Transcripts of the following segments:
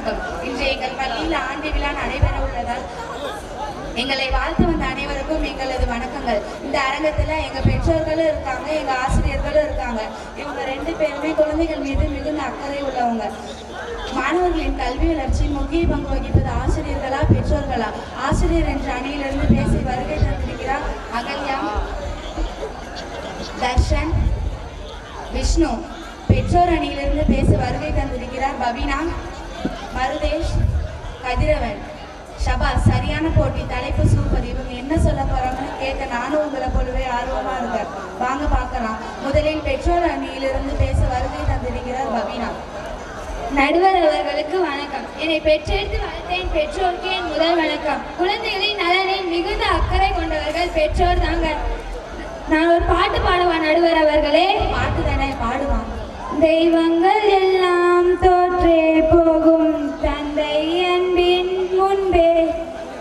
வணக்கம். இன்று எங்கள் பள்ளியில் ஆண்டு விழா நடைபெற உள்ளதால் எங்களை வாழ்த்து வந்த அனைவருக்கும் எங்களது வணக்கங்கள். இந்த அரங்கத்தில் எங்கள் பெற்றோர்களும் இருக்காங்க, எங்கள் ஆசிரியர்களும் இருக்காங்க. இவங்க 2 பேருமே குழந்தைகள் மீது மிகுந்த அக்கறை உள்ளவங்க. மாணவர்களின் கல்வி வளர்ச்சியில் முக்கிய பங்கு வகிப்பது ஆசிரியர்களா பெற்றோர்களா? ஆசிரியர் என்ற அணியிலிருந்து பேசி வருகை தந்திருக்கிறார் அகல்யா, தர்ஷன், விஷ்ணு. பெற்றோர் அணியிலிருந்து பேச வருகை தந்திருக்கிறார் பவினா, மருதேஷ், கதிரவன். ஷபாஸ், சரியான போட்டி. தலைப்பு சூப்பர். இவங்க என்ன சொல்ல போறாங்கன்னு கேட்க நானும் உங்களை போலவே ஆர்வமா இருக்கேன். வாங்க பார்க்கலாம். முதலில் பெற்றோர் அணியிலிருந்து பேச வருகை தந்திருக்கிறார் பவினா. நடுவர் அவர்களுக்கு வணக்கம். என்னை பெற்றெடுத்து வளர்த்த என் பெற்றோருக்கு என் முதல் வணக்கம். குழந்தைகளின் நலனில் மிகுந்த அக்கறை கொண்டவர்கள் பெற்றோர் தாங்க. நான் ஒரு பாட்டு பாடுவா நடுவர் அவர்களே? பாட்டு தானே, பாடுவான். தெய்வங்கள் எல்லாம் தோற்றே போகும் தந்தை அன்பின் முன்பே,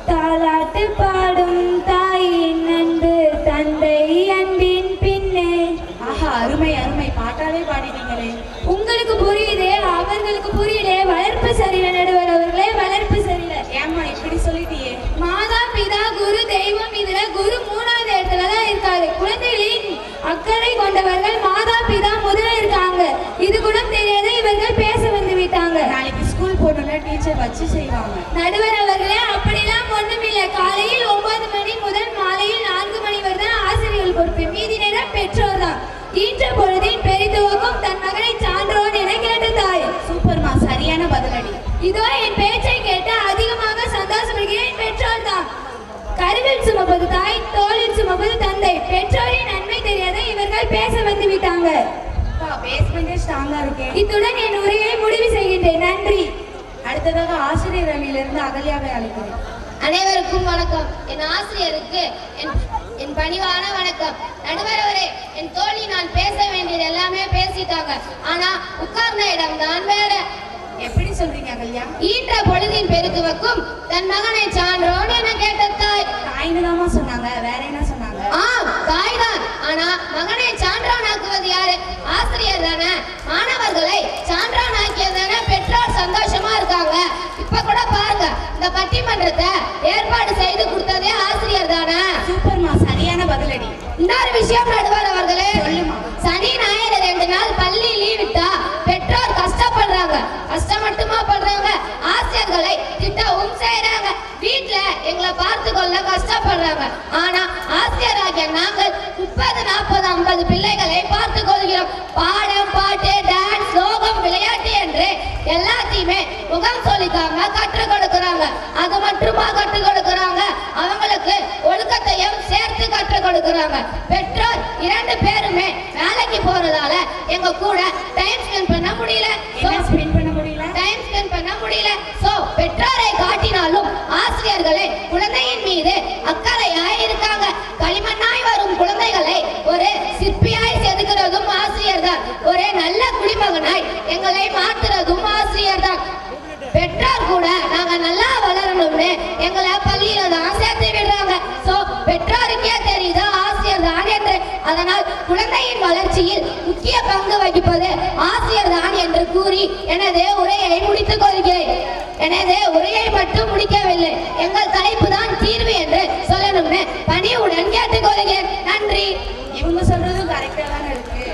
தாலாட்டு பாடும் தாயின் அன்பு தந்தை அன்பின் பின்னே. ஆஹா, அருமை அருமை. பாட்டாலே பாடினீங்களே. உங்களுக்கு புரியுதே, அவர்களுக்கு புரியலே. வளர்ப்பு சரியில்லை நடுவர் அவர்களே, வளர்ப்பு சரியில்லை. ஏம்மா இப்படி சொல்லிட்டியே? மாதா பிதா குரு தெய்வம், இதுல குரு 3வது இடத்துல தான் இருக்காரு. குழந்தைகளின் அக்கறை கொண்டவர்கள் மாதா பிதா முதல்ல இருக்காங்க. இது கூட தெரியாத இவர்கள் பேச வந்து விட்டாங்க. நாளைக்கு ஸ்கூல் போனோம்னா டீச்சர் வச்சு செய்வாங்க. நடுவர் அவர்களே, அப்படிலாம் ஒண்ணுமில்லை. காலையில் 9 மணி முதல் மாலையில் 4 மணி வரை தான் ஆசிரியர்கள் பொறுப்பு. மீதி நேரம் பெற்றோர் தான். ஈன்ற பொழுதின் பெரிதுவக்கும் தன் மகனை சான்றோன் என கேட்ட தாய். சூப்பர்மா, சரியான பதிலடி. இதோ என் பேச்சை கேட்டு அதிகமாக சந்தோஷப்படுகிற என் பெற்றோர் தான். கருவில் சுமப்பது தாய், தோளில் சுமப்பது தந்தை. பெற்றோரின் நன்மை தெரியாத இவர்கள் பேச வந்து விட்டாங்க. பேஸ்மெண்டே ஸ்ட்ராங்கா இருக்கேன். இத்துடன் என் உரையை முடிவு செய்கின்றேன். நன்றி. அடுத்ததாக ஆசிரியர் அணியிலிருந்து அகல்யாவை அழைக்கிறேன். அனைவருக்கும் வணக்கம். என் ஆசிரியருக்கு என் பணிவான வணக்கம். நடுவர் அவரே, என் தோழி நான் பேச வேண்டியது எல்லாமே பேசிட்டாங்க. ஆனா உட்கார்ந்த இடம் தான் வேற. எப்படி சொல்றீங்க அகல்யா? ஈன்ற பொழுதின் பெருத்துவக்கும் தன் மகனை சான்றோன் என கேட்ட தாய். தாய்னு தாமா சொன்னாங்க, வேற என்ன சொன்னாங்க? தாய் தான். ஆனா மகனை சான்றோன் ஆக்குவது யாரு? ஆசிரியர் தானே. மாணவர்களை சான்றோன் ஆக்கியதானே பெற்றோர் சந்தோஷமா இருக்காங்க. இப்ப கூட பாருங்க, இந்த பட்டிமன்றத்தை ஏற்பாடு செய்து கொடுத்ததே ஆசிரியர் தானே. சூப்பர்மா, சரியான பதிலடி. இன்னொரு விஷயம் நடுவர் அவர்களே, சொல்லுமா. சனி ஞாயிறு 2 நாள் பள்ளி லீவ் விட்டா பெற்றோர் கஷ்டப்படுறாங்க. கஷ்டம் மட்டுமா பண்றாங்க, ஆசிரியர்களை திட்டவும் செய்யறாங்க. வீட்டுல எங்களை பார்த்து கொள்ள கஷ்டப்படுறாங்க. ஆனா ஆசிரியராகிய நாங்கள் 30, 40, 50 பிள்ளைகளை பார்த்து கொள்கிறோம். பாடம், பாட்டு, டான்ஸ், யோகம், விளையாட்டு என்று எல்லாத்தையுமே முகம் சொல்லிக்காம கற்றுக் கொடுக்கிறாங்க. அது மட்டுமா கற்றுக் கொடுக்கிறாங்க, அவங்களுக்கு ஒழுக்கத்தையும் சேர்த்து கற்றுக் கொடுக்கிறாங்க. பெற்றோர் 2 பேருமே வேலைக்கு போறதால எங்க கூட டைம் ஸ்பெண்ட் பண்ண முடியல. டைம் ஸ்பெண்ட் பண்ண முடியல. சோ பெற்றோரை காட்டினாலும் ஆசிரியர்களே குழந்தையின் மீது அக்கறையாய் இருக்காங்க. களிமண்ணாய் வரும் குழந்தைகளை ஒரு சிற்பியாய் செதுக்கிறதும் ஆசிரியர் தான். ஒரு நல்ல குடிமகனாய் எங்களை மாற்றுறதும் ஆசிரியர் தான். பெற்றோர் கூட நாங்க நல்லா வளரணும்னு எங்களை பள்ளியில தான் சேர்த்து விடுறாங்க. சோ பெற்றோருக்கே தெரியுது ஆசிரியர் தான் என்று. அதனால் குழந்தையின் வளர்ச்சியில் முக்கிய பங்கு வகிப்பது ஆசிரியர் தான் என்று கூறி எனது உரையை முடித்துக் கொள்கிறேன். எனது உரையை மட்டும் முடிக்கவில்லை, எங்கள் தலைப்பு தான் தீர்வு என்று சொல்லணும்னு பணிவுடன் கேட்டுக்கொள்கிறேன். நன்றி. இவங்க சொல்றதும் கரெக்டா தான் இருக்கு.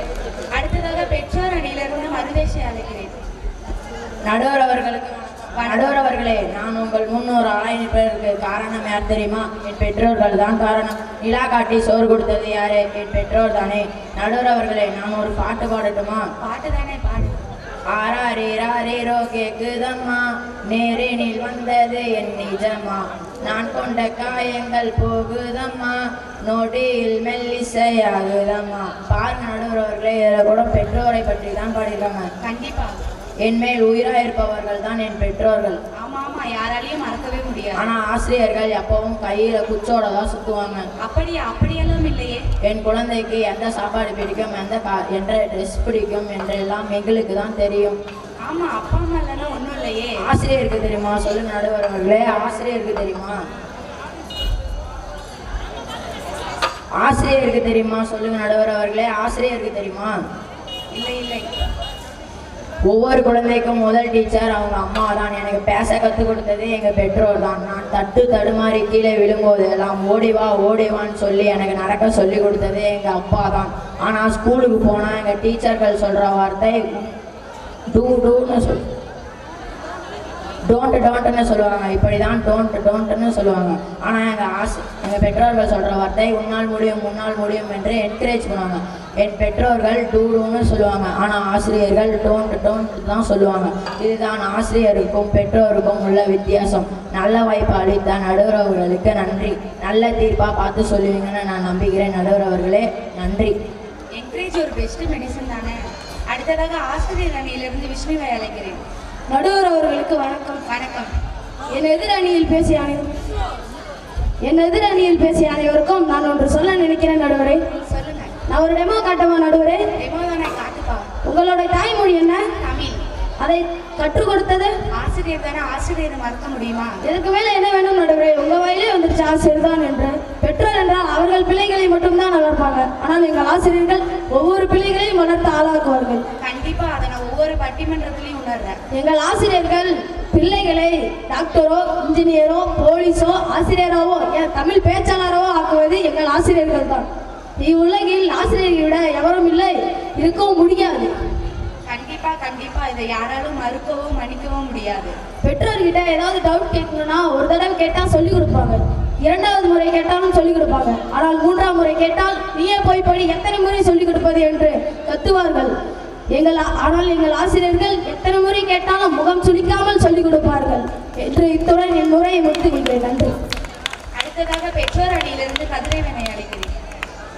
அடுத்ததாக பெற்றோர் அணியிலிருந்து மருதேஷை அழைக்கிறேன். நடுவர் அவர்களே, நான் உங்கள் முன்னோர் ஆயனிப்பதற்கு காரணம் யார் தெரியுமா? என் பெற்றோர்கள் தான் காரணம். நிலா காட்டி சோறு கொடுத்தது யாரு? என் பெற்றோர் தானே. நடுவர் அவர்களே, நான் ஒரு பாட்டு பாடட்டுமா? பாட்டு தானே, பாடு. ஆராரோ கேக்குதம்மா, நேரேனில் வந்தது என் நிஜமா, நான் கொண்ட காயங்கள் போகுதம்மா, நொடியில் மெல்லிசையாகுதம்மா. பார் நடுவர் அவர்களே, இதில் கூட பெற்றோரை பற்றி தான் பாடிருக்காங்க. கண்டிப்பா. என் மேல் உயிராக இருப்பவர்கள் தான் என் பெற்றோர்கள். ஆமா ஆமா, யாராலையும் மறக்கவே முடியாது. ஆனா ஆசிரியர்கள் எப்பவும் கையில குச்சோட தான் சுத்துவாங்க. அப்படியெல்லாம் இல்லையே. என் குழந்தைக்கு எந்த சாப்பாடு பிடிக்கும், என்ற ட்ரெஸ் பிடிக்கும் என்றெல்லாம் எங்களுக்கு தான் தெரியும். ஆமா, அப்பா அம்மா இல்லைன்னா ஒன்றும் இல்லையே. ஆசிரியருக்கு தெரியுமா? சொல்லுங்க நடுவர் அவர்களே, ஆசிரியருக்கு தெரியுமா? ஆசிரியருக்கு தெரியுமா? சொல்லுங்க நடுவர் அவர்களே, ஆசிரியருக்கு தெரியுமா? இல்லை இல்லை. ஒவ்வொரு குழந்தைக்கும் முதல் டீச்சர் அவங்க அம்மா தான். எனக்கு பேச கற்றுக் கொடுத்தது எங்கள் பெற்றோர் தான். நான் தடுமாறி கீழே விழும்போது எல்லாம் ஓடிவான்னு சொல்லி எனக்கு நடக்க சொல்லி கொடுத்தது எங்கள் அப்பா தான். ஆனால் ஸ்கூலுக்கு போனால் எங்கள் டீச்சர்கள் சொல்கிற வார்த்தை டூன்னு டோன்ட்டுன்னு சொல்லுவாங்க. இப்படி தான் டோன்ட்டுன்னு சொல்லுவாங்க. ஆனால் எங்கள் பெற்றோர்கள் சொல்கிற வார்த்தை உன்னால் முடியும் என்று என்கரேஜ் பண்ணுவாங்க. என் பெற்றோர்கள் டூன்னு சொல்லுவாங்க. ஆனால் ஆசிரியர்கள் டோன்ட் தான் சொல்லுவாங்க. இதுதான் ஆசிரியருக்கும் பெற்றோருக்கும் உள்ள வித்தியாசம். நல்ல வாய்ப்பு அளித்த நடுவர் அவர்களுக்கு நன்றி. நல்ல தீர்ப்பாக பார்த்து சொல்லுவீங்கன்னு நான் நம்புகிறேன். நடுவர் அவர்களே நன்றி. என்கரேஜ் ஒரு பெஸ்ட் மெடிசன் தானே. அடுத்ததாக ஆசிரியர் அணியிலிருந்து விஷ்ணுவை அழைக்கிறேன். நடுவர் அவர்களுக்கு வணக்கம். வணக்கம். என் எதிர் அணியில் பேசிய அனைவருக்கும் நான் ஒன்று சொல்ல நினைக்கிறேன் நடுவரே. சொல்லுங்க. நான் ஒரு டெமோ காட்டவா நடுவரே? டெமோ தானே, காட்டுப்பா. உங்களோட தாய்மொழி என்ன? தமிழ். அதை கற்றுக் கொடுத்தது ஆசிரியர் தானே. ஆசிரியரை மறக்க முடியுமா? இதுக்கு மேல என்ன வேணும் நடுவரே? உங்க வாயிலே வந்துருச்சு ஆசிரியர் தான் என்று. பெற்றோர் என்றால் அவர்கள் பிள்ளைகளை மட்டும்தான் வளர்ப்பாங்க. ஆனால் எங்கள் ஆசிரியர்கள் ஒவ்வொரு பிள்ளைகளையும் வளர்த்து ஆளாக்குவார்கள். கண்டிப்பா அதை நான் ஒவ்வொரு பட்டிமன்றத்திலையும் உணர்றேன். எங்கள் ஆசிரியர்கள் பிள்ளைகளை டாக்டரோ இன்ஜினியரோ போலீஸோ ஆசிரியராவோ தமிழ் பேச்சாளரோ ஆக்குவது எங்கள் ஆசிரியர்கள் தான். இவ்வுலகில் ஆசிரியரை விட எவரும் இல்லை, இருக்கவும் முடியாது. கண்டிப்பா இதை யாராலும் மறுக்கவும் மன்னிக்கவும் முடியாது. பெற்றோர்கிட்ட ஏதாவது டவுட் கேட்கணும்னா ஒரு தடவை கேட்டால் சொல்லிக் கொடுப்பாங்க, 2வது முறை கேட்டாலும் சொல்லிக் கொடுப்பாங்க. ஆனால் 3ஆம் முறை கேட்டால் நீயே போய் படி, எத்தனை முறை சொல்லிக் கொடுப்பது என்று கத்துவார்கள். ஆனால் எங்கள் ஆசிரியர்கள் எத்தனை முறை கேட்டாலும் முகம் சுளிக்காமல் சொல்லிக் கொடுப்பார்கள் என்று இத்துடன் என் முறையை முடித்துக்கொள்கிறேன். நன்றி. அடுத்ததாக பெற்றோர் அணியிலிருந்து கதிரவனை அழைக்கிறேன்.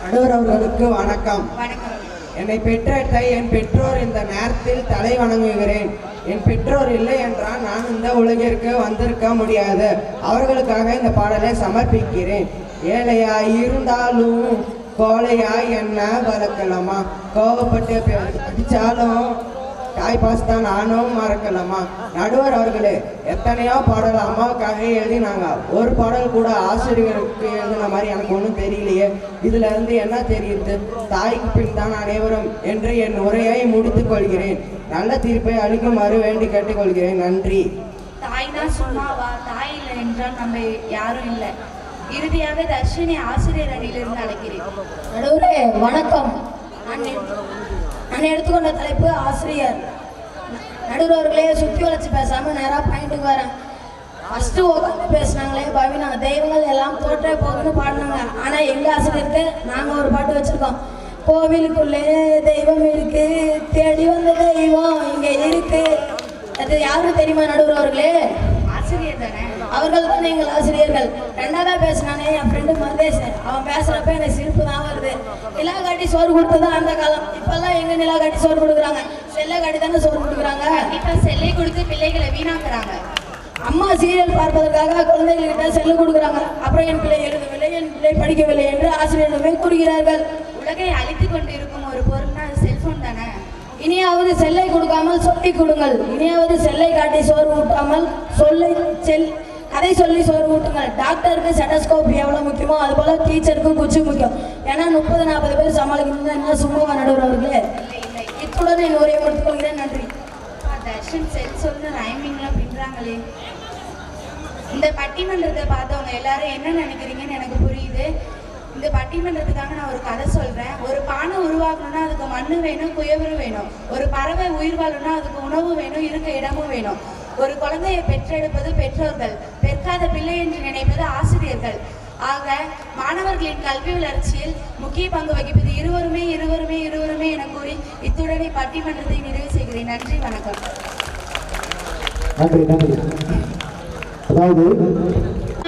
நடுவர் அவர்களுக்கு வணக்கம். வணக்கம். என்னை பெற்றெடுத்த என் பெற்றோர் இந்த நேரத்தில் தலை வணங்குகிறேன். என் பெற்றோர் இல்லை என்றால் நான் இந்த உலகிற்கு வந்திருக்க முடியாது. அவர்களுக்காக இந்த பாடலை சமர்ப்பிக்கிறேன். ஏழையா இருந்தாலும் கோழையாய் என்ன வளர்க்கலாமா, கோவப்பட்டு அடித்தாலும் தாய்பாஸ் தான் நானும் மறக்கலாமா. நடுவர் அவர்களே, எத்தனையோ பாடல் அம்மாவுக்காக எழுதினாங்க. ஒரு பாடல் கூட ஆசிரியர்களுக்கு எழுதின மாதிரி எனக்கு ஒன்றும் தெரியலையே. இதுல இருந்து என்ன தெரியுது? தாய்க்கு பின் தான் அனைவரும் என்று என் உரையை முடித்துக் கொள்கிறேன். நல்ல தீர்ப்பை அளிக்குமாறு வேண்டி கேட்டுக்கொள்கிறேன். நன்றி. தாய் தான் சும்மாவா? தாய் இல்லை என்றால் நம்ம யாரும் இல்லை. இறுதியாக தர்ஷினி ஆசிரியர் அணியிலிருந்து அழைக்கிறேன். நடுவரே வணக்கம். நான் எடுத்துக்கொண்ட தலைப்பு ஆசிரியர். நடுவர்களே, சுற்றி வளைச்சு பேசாம நேராக பாயிண்ட்டுக்கு வரேன். ஃபர்ஸ்ட் உட்காந்து பேசினாங்களே பவினா, தெய்வங்கள் எல்லாம் தோற்றே போகுன்னு பாடினாங்க. ஆனா எங்க ஆசிரியருக்கு நாங்க ஒரு பாட்டு வச்சிருக்கோம். கோவிலுக்குள்ளே தெய்வம் இருக்கு, தேடி வந்த தெய்வம் இங்க இருக்கு. அது யாரும் தெரியுமா நடுவர் அவர்களே? ஆசிரியர் தானே. அவர்கள் தானே எங்கள் ஆசிரியர்கள். 2ஆவதா பேசினானே என் ஃப்ரெண்டு மருதேசன், அவன் பேசுறப்ப எனக்கு சிரிப்பு தான் வருது. நிலா காட்டி சோறு கொடுத்ததா அந்த காலம். இப்பெல்லாம் எங்க நிலா காட்டி சோறு கொடுக்குறாங்க? செல்லை காட்டி தானே சோறு கொடுக்குறாங்க. இப்ப செல்லை கொடுத்து பிள்ளைகளை வீணாக்குறாங்க. அம்மா சீரியல் பார்ப்பதற்காக குழந்தைகள்கிட்ட செல்லு கொடுக்குறாங்க. அப்புறம் என் பிள்ளை எழுதவில்லை, என் பிள்ளை படிக்கவில்லை என்று ஆசிரியரிடமே கூறுகிறார்கள். உலகை அழித்து கொண்டு இருக்கும் ஒரு பொருள்னா அது செல்போன் தானே. இனியாவது செல்லை கொடுக்காமல் சொல்லி கொடுங்கள். இனியாவது செல்லை காட்டி சோறு ஊட்டாமல் கதை சொல்லி சோறு ஊட்டுங்கள். டாக்டருக்கு செட்டஸ்கோப் எவ்வளவு முக்கியமோ அது போல டீச்சருக்கு குச்சி முக்கியம். ஏன்னா 30-40 பேர் சமாளிக்கணும். என்ன சும்மாவா நடுவர் அவர்களே? இத்துடன் என் உரையை முடித்துக் கொள்கிறேன். நன்றி. தர்ஷன் செல் சொல்லு ரைமிங்லாம் பின்றாங்களே. இந்த பட்டிமன்றத்தை பார்த்தவங்க எல்லாரும் என்ன நினைக்கிறீங்கன்னு எனக்கு புரியுது. இந்த பட்டிமன்றத்துக்காக நான் ஒரு கதை சொல்றேன். ஒரு பானை உருவாக்கணும்னா அதுக்கு மண்ணு வேணும், குயவரு வேணும். ஒரு பறவை உயிர் வாழணும்னா அதுக்கு உணவு வேணும், இருக்க இடமும் வேணும். ஒரு குழந்தையை பெற்றெடுப்பது பெற்றோர்கள், பெற்காத பிள்ளை என்று நினைப்பது ஆசிரியர்கள். ஆக மாணவர்களின் கல்வி வளர்ச்சியில் முக்கிய பங்கு வகிப்பது இருவருமே என கூறி இத்துடனே பட்டிமன்றத்தை நிறைவு செய்கிறேன். நன்றி, வணக்கம். நன்றி. அதாவது